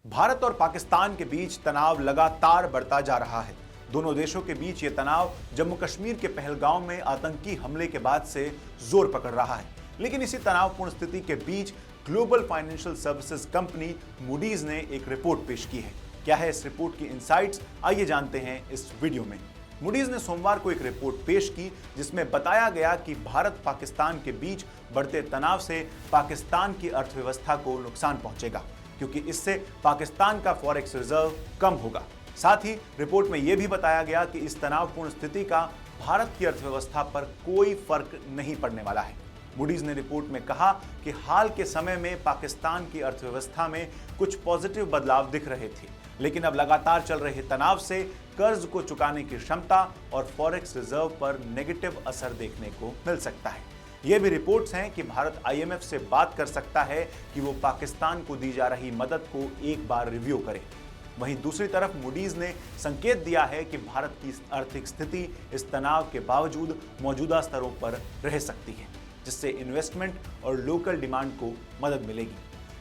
भारत और पाकिस्तान के बीच तनाव लगातार बढ़ता जा रहा है। दोनों देशों के बीच ये तनाव जम्मू कश्मीर के पहलगाम में आतंकी हमले के बाद से जोर पकड़ रहा है। लेकिन इसी तनावपूर्ण स्थिति के बीच global financial services company Moody's ने एक रिपोर्ट पेश की है। क्या है इस रिपोर्ट की इनसाइट्स, आइए जानते हैं इस वीडियो में। मूडीज ने सोमवार को एक रिपोर्ट पेश की जिसमें बताया गया कि भारत पाकिस्तान के बीच बढ़ते तनाव से पाकिस्तान की अर्थव्यवस्था को नुकसान पहुंचेगा, क्योंकि इससे पाकिस्तान का फॉरेक्स रिजर्व कम होगा। साथ ही रिपोर्ट में यह भी बताया गया कि इस तनावपूर्ण स्थिति का भारत की अर्थव्यवस्था पर कोई फर्क नहीं पड़ने वाला है। मूडीज ने रिपोर्ट में कहा कि हाल के समय में पाकिस्तान की अर्थव्यवस्था में कुछ पॉजिटिव बदलाव दिख रहे थे, लेकिन अब लगातार चल रहे तनाव से कर्ज को चुकाने की क्षमता और फॉरेक्स रिजर्व पर नेगेटिव असर देखने को मिल सकता है। ये भी रिपोर्ट्स हैं कि भारत आईएमएफ से बात कर सकता है कि वो पाकिस्तान को दी जा रही मदद को एक बार रिव्यू करे। वहीं दूसरी तरफ मूडीज ने संकेत दिया है कि भारत की आर्थिक स्थिति इस तनाव के बावजूद मौजूदा स्तरों पर रह सकती है, जिससे इन्वेस्टमेंट और लोकल डिमांड को मदद मिलेगी।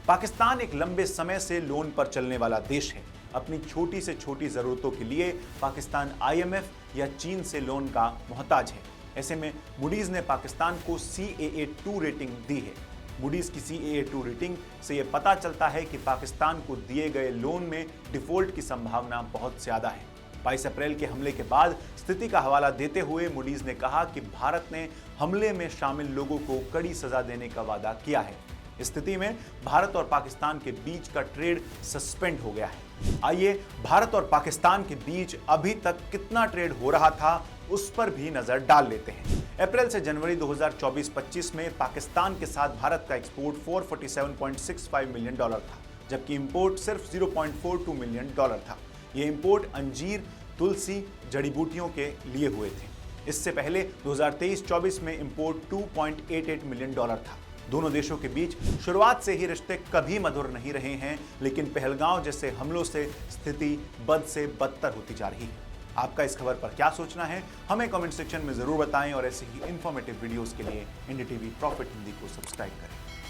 पाकिस्तान एक लंबे समय से लोन पर चलने वाला देश है। अपनी छोटी से छोटी जरूरतों के लिए पाकिस्तान आईएमएफ या चीन से लोन का मोहताज है। ऐसे में मूडीज ने पाकिस्तान को CAA2 रेटिंग दी है। मूडीज की CAA2 रेटिंग से यह पता चलता है कि पाकिस्तान को दिए गए लोन में डिफॉल्ट की संभावना बहुत ज्यादा है। 22 अप्रैल के हमले के बाद स्थिति का हवाला देते हुए मूडीज ने कहा कि भारत ने हमले में शामिल लोगों को कड़ी सजा देने का वादा किया है। इस स्थिति में भारत और पाकिस्तान के बीच का ट्रेड सस्पेंड हो गया है। आइए भारत और पाकिस्तान के बीच अभी तक कितना ट्रेड हो रहा था उस पर भी नजर डाल लेते हैं। अप्रैल से जनवरी 2024-25 में पाकिस्तान के साथ भारत का एक्सपोर्ट $447.65 मिलियन था, जबकि इंपोर्ट सिर्फ $0.42 मिलियन था। ये इंपोर्ट अंजीर, तुलसी, जड़ी बूटियों के लिए हुए थे। इससे पहले 2023-24 में इंपोर्ट $2.88 मिलियन था। दोनों देशों के बीच शुरुआत से ही रिश्ते कभी मधुर नहीं रहे हैं, लेकिन पहलगाम जैसे हमलों से स्थिति बद से बदतर होती जा रही है। आपका इस खबर पर क्या सोचना है, हमें कमेंट सेक्शन में जरूर बताएं और ऐसे ही इंफॉर्मेटिव वीडियोस के लिए NDTV प्रॉफिट हिंदी को सब्सक्राइब करें।